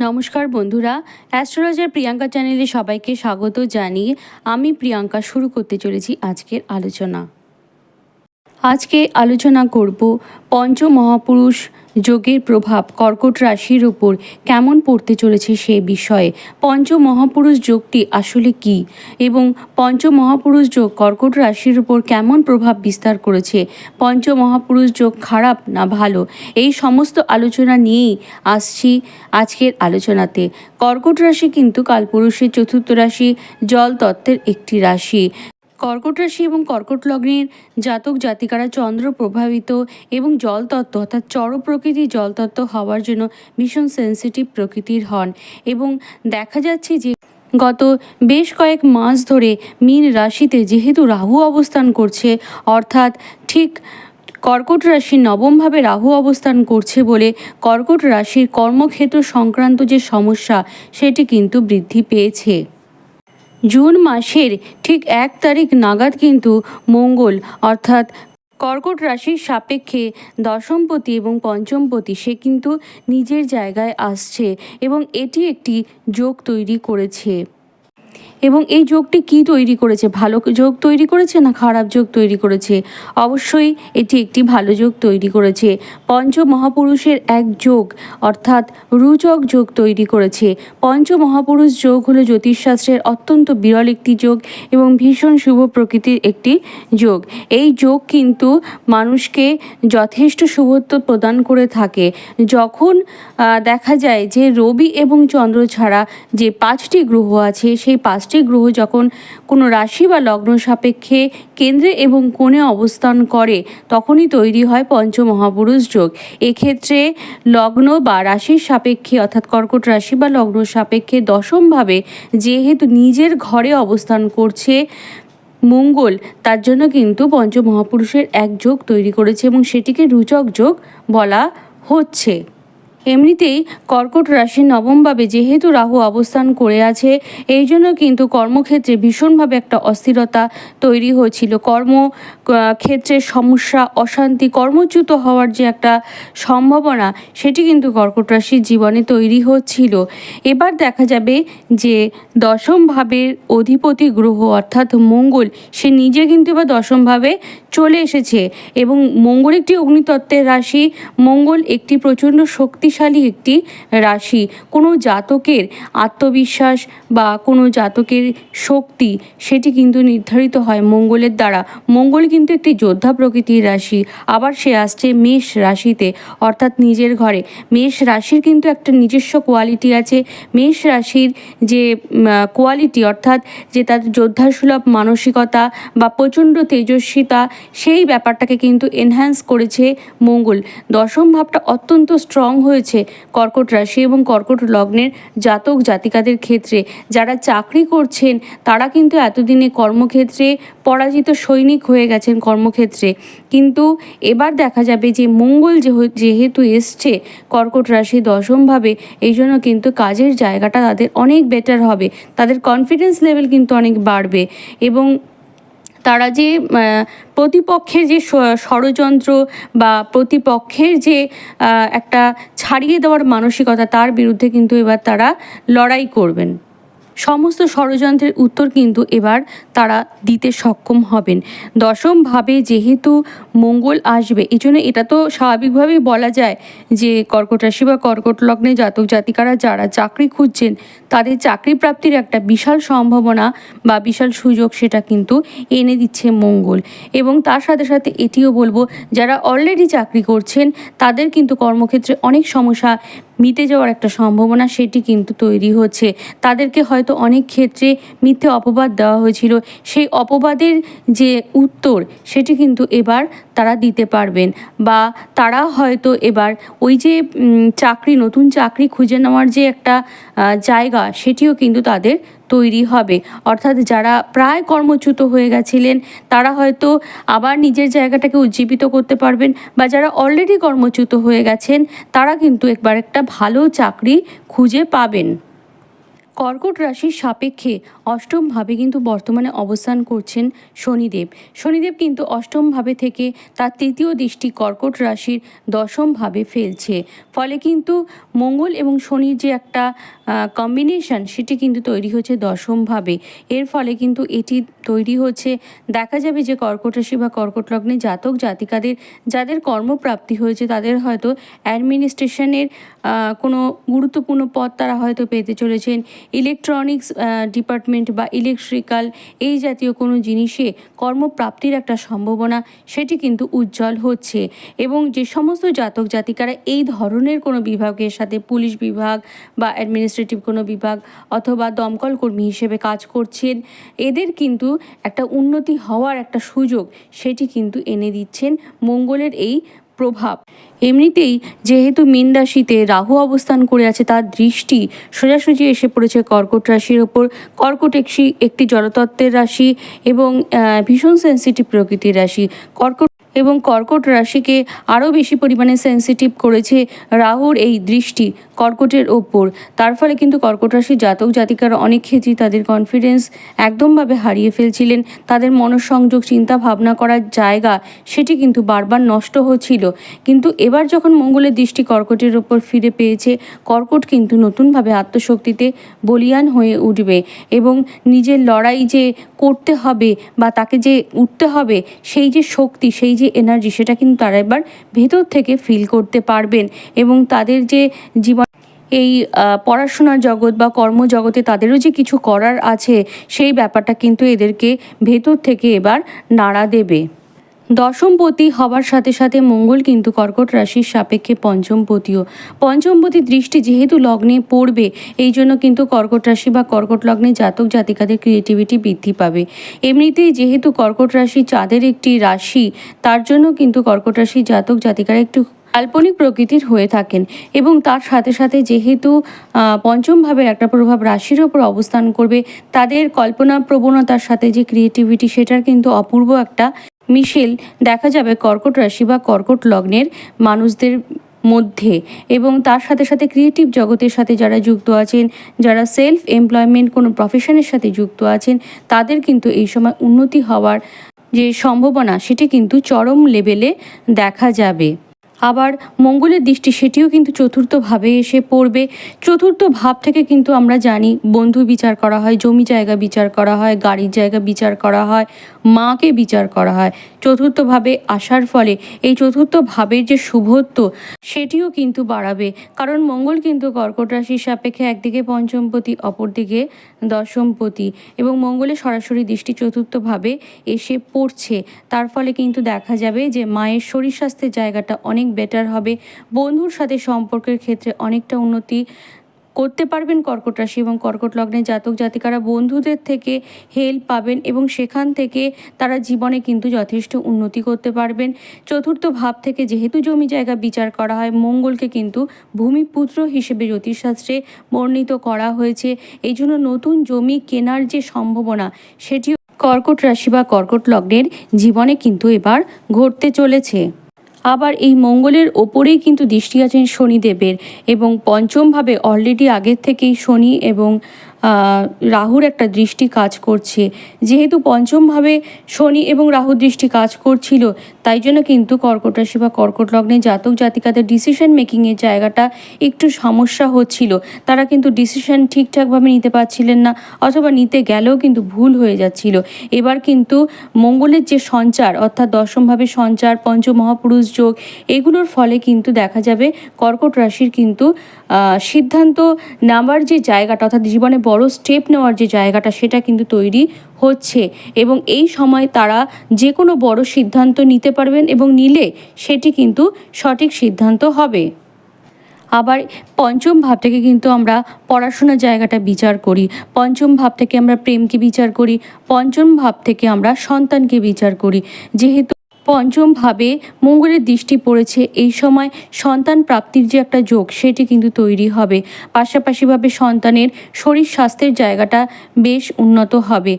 নমস্কার বন্ধুরা, অ্যাস্ট্রোলজার প্রিয়াঙ্কা চ্যানেলে সবাইকে স্বাগত জানিয়ে আমি প্রিয়াঙ্কা শুরু করতে চলেছি আজকের আলোচনা। আজকে আলোচনা করব পঞ্চমহাপুরুষ যোগের প্রভাব কর্কট রাশির উপর কেমন পড়তে চলেছে সে বিষয়ে। পঞ্চমহাপুরুষ যোগটি আসলে কি এবং পঞ্চমহাপুরুষ যোগ কর্কট রাশির উপর কেমন প্রভাব বিস্তার করেছে, পঞ্চমহাপুরুষ যোগ খারাপ না ভালো, এই সমস্ত আলোচনা নিয়েই আসছি আজকের আলোচনাতে। কর্কট রাশি কিন্তু কালপুরুষের চতুর্থ রাশি, জল তত্ত্বের একটি রাশি। কর্কট রাশি এবং কর্কট লগ্নের জাতক জাতিকারা চন্দ্র প্রভাবিত এবং জলতত্ত্ব অর্থাৎ জড় প্রকৃতির জলতত্ত্ব হওয়ার জন্য ভীষণ সেন্সিটিভ প্রকৃতির হন এবং দেখা যাচ্ছে যে গত বেশ কয়েক মাস ধরে মীন রাশিতে যেহেতু রাহু অবস্থান করছে, অর্থাৎ ঠিক কর্কট রাশির নবমভাবে রাহু অবস্থান করছে বলে কর্কট রাশির কর্মক্ষেত্র সংক্রান্ত যে সমস্যা সেটি কিন্তু বৃদ্ধি পেয়েছে। জুন মাসের ঠিক 1 তারিখ নাগাদ কিন্তু মঙ্গল অর্থাৎ কর্কট রাশির সাপেক্ষে দশমপতি এবং পঞ্চমপতি সে কিন্তু নিজের জায়গায় আসছে এবং এটি একটি যোগ তৈরি করেছে। এবং এই যোগটি কি তৈরি করেছে, ভালো যোগ তৈরি করেছে না খারাপ যোগ তৈরি করেছে? অবশ্যই এটি একটি ভালো যোগ তৈরি করেছে। পঞ্চমহাপুরুষের এক যোগ অর্থাৎ রুচক যোগ তৈরি করেছে। পঞ্চমহাপুরুষ যোগ হলো জ্যোতিষশাস্ত্রের অত্যন্ত বিরল একটি যোগ এবং ভীষণ শুভ প্রকৃতির একটি যোগ। এই যোগ কিন্তু মানুষকে যথেষ্ট শুভত্ব প্রদান করে থাকে। যখন দেখা যায় যে রবি এবং চন্দ্র ছাড়া যে 5টি গ্রহ আছে, সেই 5টি গ্রহ যখন কোনো রাশি বা লগ্ন সাপেক্ষে কেন্দ্রে এবং কোণে অবস্থান করে তখনই তৈরি হয় পঞ্চমহাপুরুষ যোগ। এক্ষেত্রে লগ্ন বা রাশির সাপেক্ষে অর্থাৎ কর্কট রাশি বা লগ্ন সাপেক্ষে দশমভাবে যেহেতু নিজের ঘরে অবস্থান করছে মঙ্গল, তার জন্য কিন্তু পঞ্চমহাপুরুষের এক যোগ তৈরি করেছে এবং সেটিকে রুচক যোগ বলা হচ্ছে। এমনিতেই কর্কট রাশির নবমভাবে যেহেতু রাহু অবস্থান করে আছে, এই জন্য কিন্তু কর্মক্ষেত্রে ভীষণভাবে একটা অস্থিরতা তৈরি হয়েছিল। কর্মক্ষেত্রের সমস্যা, অশান্তি, কর্মচ্যুত হওয়ার যে একটা সম্ভাবনা সেটি কিন্তু কর্কট রাশির জীবনে তৈরি হচ্ছিল। এবার দেখা যাবে যে দশমভাবের অধিপতি গ্রহ অর্থাৎ মঙ্গল সে নিজে কিন্তু এবার দশমভাবে চলে এসেছে এবং মঙ্গল একটি অগ্নিতত্ত্বের রাশি। মঙ্গল একটি প্রচণ্ড শক্তিশালী একটি রাশি। কোনো জাতকের আত্মবিশ্বাস বা কোনো জাতকের শক্তি সেটি কিন্তু নির্ধারিত হয় মঙ্গলের দ্বারা। মঙ্গল কিন্তু একটি যোদ্ধা প্রকৃতির রাশি। আবার সে আসছে মেষ রাশিতে অর্থাৎ নিজের ঘরে। মেষ রাশির কিন্তু একটা নিজস্ব কোয়ালিটি আছে। মেষ রাশির যে কোয়ালিটি অর্থাৎ যে তার যোদ্ধাসুলভ মানসিকতা বা প্রচণ্ড তেজস্বিতা, সেই ব্যাপারটাকে কিন্তু এনহ্যান্স করেছে মঙ্গল। দশম ভাবটা অত্যন্ত স্ট্রং হয়েছে কর্কট রাশি এবং কর্কট লগ্নের জাতক জাতিকাদের ক্ষেত্রে। যারা চাকরি করছেন তারা কিন্তু এতদিনে কর্মক্ষেত্রে পরাজিত সৈনিক হয়ে গেছেন কর্মক্ষেত্রে, কিন্তু এবার দেখা যাবে যে মঙ্গল যেহেতু এসছে কর্কট রাশি দশমভাবে, এই জন্য কিন্তু কাজের জায়গাটা তাদের অনেক বেটার হবে। তাদের কনফিডেন্স লেভেল কিন্তু অনেক বাড়বে এবং তারা যে প্রতিপক্ষের যে ষড়যন্ত্র বা প্রতিপক্ষের যে একটা ছাড়িয়ে দেওয়ার মানসিকতা, তার বিরুদ্ধে কিন্তু এবার তারা লড়াই করবেন। সমস্ত ষড়যন্ত্রের উত্তর কিন্তু এবার তারা দিতে সক্ষম হবেন। দশমভাবে যেহেতু মঙ্গল আসবে, এই জন্য এটা তো স্বাভাবিকভাবেই বলা যায় যে কর্কট রাশি বা কর্কট লগ্নে জাতক জাতিকারা যারা চাকরি খুঁজছেন তাদের চাকরি প্রাপ্তির একটা বিশাল সম্ভাবনা বা বিশাল সুযোগ সেটা কিন্তু এনে দিচ্ছে মঙ্গল। এবং তার সাথে সাথে এটিও বলবো, যারা অলরেডি চাকরি করছেন তাদের কিন্তু কর্মক্ষেত্রে অনেক সমস্যা মিটে যাওয়ার একটা সম্ভাবনা সেটি কিন্তু তৈরি হচ্ছে। তাদেরকে হয়তো অনেক ক্ষেত্রে মিথ্যে অপবাদ দেওয়া হয়েছিল, সেই অপবাদের যে উত্তর সেটি কিন্তু এবার তারা দিতে পারবেন বা তারা হয়তো এবার ওই যে নতুন চাকরি খুঁজে নেওয়ার যে একটা জায়গা সেটিও কিন্তু তাদের তৈরি হবে। অর্থাৎ যারা প্রায় কর্মচ্যুত হয়ে গেছিলেন তারা হয়তো আবার নিজের জায়গাটাকে উজ্জীবিত করতে পারবেন, বা যারা অলরেডি কর্মচ্যুত হয়ে গেছেন তারা কিন্তু একবার একটা ভালো চাকরি খুঁজে পাবেন। কর্কট রাশির সাপেক্ষে অষ্টম ভাবে কিন্তু বর্তমানে অবস্থান করছেন শনিদেব। শনিদেব কিন্তু অষ্টম ভাবে থেকে তার তৃতীয় দৃষ্টি কর্কট রাশির দশম ভাবে ফেলছে। ফলে কিন্তু মঙ্গল এবং শনির যে একটা কম্বিনেশন সেটি কিন্তু তৈরি হচ্ছে দশম ভাবে। এর ফলে কিন্তু এটি তৈরি হচ্ছে, দেখা যাবে যে কর্কট রাশি বা কর্কট লগ্নে জাতক জাতিকাদের যাদের কর্মপ্রাপ্তি হয়েছে তাদের হয়তো অ্যাডমিনিস্ট্রেশনের কোনো গুরুত্বপূর্ণ পদ তারা হয়তো পেতে চলেছেন। ইলেকট্রনিক্স ডিপার্টমেন্ট বা ইলেকট্রিক্যাল এই জাতীয় কোনো জিনিসে কর্মপ্রাপ্তির একটা সম্ভাবনা সেটি কিন্তু উজ্জ্বল হচ্ছে। এবং যে সমস্ত জাতক জাতিকারা এই ধরনের কোনো বিভাগের সাথে, পুলিশ বিভাগ বা অ্যাডমিনিস্ট্রেটিভ কোনো বিভাগ অথবা দমকল কর্মী হিসেবে কাজ করছেন, এদের কিন্তু একটা উন্নতি হওয়ার একটা সুযোগ সেটি কিন্তু এনে দিচ্ছেন মঙ্গলের এই প্রভাব। এমনিতেই যেহেতু মীন রাশিতে রাহু অবস্থান করে আছে, তার দৃষ্টি সোজাসুজি এসে পড়েছে কর্কট রাশির ওপর। কর্কট একটি জলতত্ত্বের রাশি এবং ভীষণ সেন্সিটিভ প্রকৃতির রাশি। কর্কট রাশিকে আরও বেশি পরিমাণে সেন্সিটিভ করেছে রাহুর এই দৃষ্টি কর্কটের ওপর। তার ফলে কিন্তু কর্কট রাশির জাতক জাতিকারা অনেক ক্ষেত্রেই তাদের কনফিডেন্স একদমভাবে হারিয়ে ফেলছিলেন। তাদের মনঃসংযোগ, চিন্তা ভাবনা করার জায়গা সেটি কিন্তু বারবার নষ্ট হচ্ছিল। কিন্তু এবার যখন মঙ্গলের দৃষ্টি কর্কটের ওপর ফিরে পেয়েছে, কর্কট কিন্তু নতুনভাবে আত্মশক্তিতে বলীয়ান হয়ে উঠবে এবং নিজের লড়াই যে করতে হবে বা তাকে যে উঠতে হবে, সেই যে শক্তি, সেই যে এনার্জি, সেটা কিন্তু তারা এবার ভেতর থেকে ফিল করতে পারবেন। এবং তাদের যে জীবন, এই পড়াশোনার জগৎ বা কর্মজগতে তাদেরও যে কিছু করার আছে, সেই ব্যাপারটা কিন্তু এদেরকে ভেতর থেকে এবার নাড়া দেবে। দশমপতি হওয়ার সাথে সাথে মঙ্গল কিন্তু কর্কট রাশির সাপেক্ষে পঞ্চমপতি দৃষ্টি যেহেতু লগ্নে পড়বে, এই জন্য কিন্তু কর্কট রাশি বা কর্কট লগ্নে জাতক জাতিকাদের ক্রিয়েটিভিটি বৃদ্ধি পাবে। এমনিতেই যেহেতু কর্কট রাশি চাঁদের একটি রাশি, তার জন্য কিন্তু কর্কট রাশির জাতক জাতিকারা একটু কাল্পনিক প্রকৃতির হয়ে থাকেন। এবং তার সাথে সাথে যেহেতু পঞ্চম ভাবের একটা প্রভাব রাশির ওপর অবস্থান করবে, তাদের কল্পনা প্রবণতার সাথে যে ক্রিয়েটিভিটি, সেটার কিন্তু অপূর্ব একটা মিশেল দেখা যাবে কর্কট রাশি বা কর্কট লগ্নের মানুষদের মধ্যে। এবং তার সাথে সাথে ক্রিয়েটিভ জগতের সাথে যারা যুক্ত আছেন, যারা সেলফ এমপ্লয়মেন্ট কোনো প্রফেশনের সাথে যুক্ত আছেন, তাদের কিন্তু এই সময় উন্নতি হওয়ার যে সম্ভাবনা সেটি কিন্তু চরম লেভেলে দেখা যাবে। আবার মঙ্গলের দৃষ্টি সেটিও কিন্তু চতুর্থ ভাবে এসে পড়বে। চতুর্থ ভাব থেকে কিন্তু আমরা জানি বন্ধু বিচার করা হয়, জমি জায়গা বিচার করা হয়, গাড়ির জায়গা বিচার করা হয়, মাকে বিচার করা হয়। চতুর্থ ভাবে আসার ফলে এই চতুর্থ ভাবের যে শুভত্ব সেটিও কিন্তু বাড়াবে। কারণ মঙ্গল কিন্তু কর্কট রাশির সাপেক্ষে একদিকে পঞ্চমপতি, অপরদিকে দশমপতি, এবং মঙ্গলের সরাসরি দৃষ্টি চতুর্থ ভাবে এসে পড়ছে। তার ফলে কিন্তু দেখা যাবে যে মায়ের শরীর স্বাস্থ্যের জায়গাটা অনেক বেটার হবে। বন্ধুর সাথে সম্পর্কের ক্ষেত্রে অনেকটা উন্নতি করতে পারবেন কর্কট রাশি এবং কর্কট লগ্নের জাতক জাতিকারা। বন্ধুদের থেকে হেল্প পাবেন এবং সেখান থেকে তারা জীবনে কিন্তু যথেষ্ট উন্নতি করতে পারবেন। চতুর্থ ভাব থেকে যেহেতু জমি জায়গা বিচার করা হয়, মঙ্গলকে কিন্তু ভূমিপুত্র হিসেবে জ্যোতিষশাস্ত্রে বর্ণিত করা হয়েছে। এই জন্য নতুন জমি কেনার যে সম্ভাবনা সেটি কর্কট রাশি বা কর্কট লগ্নের জীবনে কিন্তু এবার ঘটতে চলেছে। আবার এই মঙ্গলের ওপরেই কিন্তু দৃষ্টি আছেন শনিদেবের, এবং পঞ্চমভাবে অলরেডি আগের থেকেই শনি এবং রাহুর একটা দৃষ্টি কাজ করছে। যেহেতু পঞ্চমভাবে শনি এবং রাহুর দৃষ্টি কাজ করছিল, তাই জন্য কিন্তু কর্কট রাশি বা কর্কট লগ্নে জাতক জাতিকাদের ডিসিশন মেকিংয়ের জায়গাটা একটু সমস্যা হচ্ছিল। তারা কিন্তু ডিসিশন ঠিকঠাকভাবে নিতে পারছিলেন না, অথবা নিতে গেলেও কিন্তু ভুল হয়ে যাচ্ছিল। এবার কিন্তু মঙ্গলের যে সঞ্চার, অর্থাৎ দশমভাবে সঞ্চার, পঞ্চমহাপুরুষ যোগ, এগুলোর ফলে কিন্তু দেখা যাবে কর্কট রাশির কিন্তু সিদ্ধান্ত নেওয়ার যে জায়গাটা, অর্থাৎ জীবনে বড় স্টেপ নেওয়ার যে জায়গাটা, সেটা কিন্তু তৈরি হচ্ছে। এবং এই সময় তারা যে কোনো বড় সিদ্ধান্ত নিতে পারবেন এবং নিলে সেটি কিন্তু সঠিক সিদ্ধান্ত হবে। আবার পঞ্চম ভাব থেকে কিন্তু আমরা পড়াশোনার জায়গাটা বিচার করি, পঞ্চম ভাব থেকে আমরা প্রেমকে বিচার করি, পঞ্চম ভাব থেকে আমরা সন্তানকে বিচার করি। যেহেতু পঞ্চম ভাবে মঙ্গলের দৃষ্টি পড়েছে, এই সময় সন্তান প্রাপ্তির যে একটা যোগ সেটি কিন্তু তৈরি হবে। পাশাপাশিভাবে সন্তানের শরীর স্বাস্থ্যের জায়গাটা বেশ উন্নত হবে।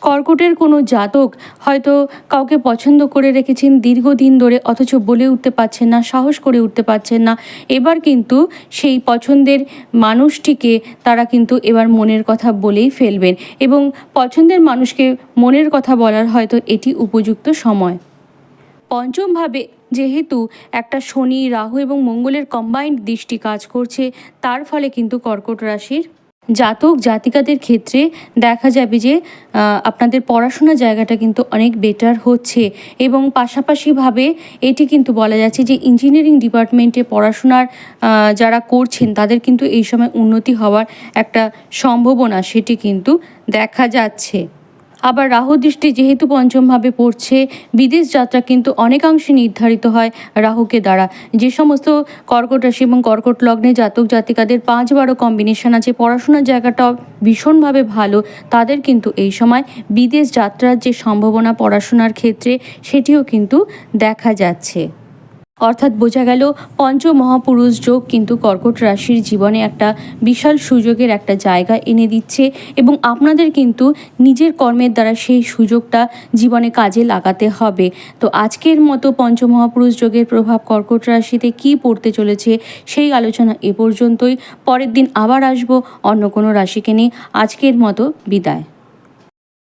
কর্কটের কোনো জাতক হয়তো কাউকে পছন্দ করে রেখেছেন দীর্ঘদিন ধরে, অথচ বলে উঠতে পারছেন না, সাহস করে উঠতে পারছেন না। এবার কিন্তু সেই পছন্দের মানুষটিকে তারা কিন্তু এবার মনের কথা বলেই ফেলবেন, এবং পছন্দের মানুষকে মনের কথা বলার হয়তো এটি উপযুক্ত সময়। পঞ্চমভাবে যেহেতু একটা শনি, রাহু এবং মঙ্গলের কম্বাইন্ড দৃষ্টি কাজ করছে, তার ফলে কিন্তু কর্কট রাশির জাতক জাতিকাদের ক্ষেত্রে দেখা যাবে যে আপনাদের পড়াশোনার জায়গাটা কিন্তু অনেক বেটার হচ্ছে, এবং পাশাপাশিভাবে এটি কিন্তু বলা যাচ্ছে যে ইঞ্জিনিয়ারিং ডিপার্টমেন্টে পড়াশোনার যারা করছেন তাদের কিন্তু এই সময় উন্নতি হওয়ার একটা সম্ভাবনা সেটি কিন্তু দেখা যাচ্ছে। আবার রাহু দৃষ্টি যেহেতু পঞ্চমভাবে পড়ছে, বিদেশ যাত্রা কিন্তু অনেকাংশে নির্ধারিত হয় রাহুকে দ্বারা। যে সমস্ত কর্কট রাশি এবং কর্কট লগ্নে জাতক জাতিকাদের 5-12 কম্বিনেশন আছে, পড়াশোনার জায়গাটা ভীষণভাবে ভালো, তাদের কিন্তু এই সময় বিদেশ যাত্রার যে সম্ভাবনা পড়াশোনার ক্ষেত্রে সেটিও কিন্তু দেখা যাচ্ছে। অর্থাৎ বোঝা গেল পঞ্চমহাপুরুষ যোগ কিন্তু কর্কট রাশির জীবনে একটা বিশাল সুযোগের একটা জায়গা এনে দিচ্ছে, এবং আপনাদের কিন্তু নিজের কর্মের দ্বারা সেই সুযোগটা জীবনে কাজে লাগাতে হবে। তো আজকের মতো পঞ্চমহাপুরুষ যোগের প্রভাব কর্কট রাশিতে কী পড়তে চলেছে সেই আলোচনা এ পর্যন্তই। পরের দিন আবার আসবো অন্য কোনো রাশিকে নিয়ে। আজকের মতো বিদায়।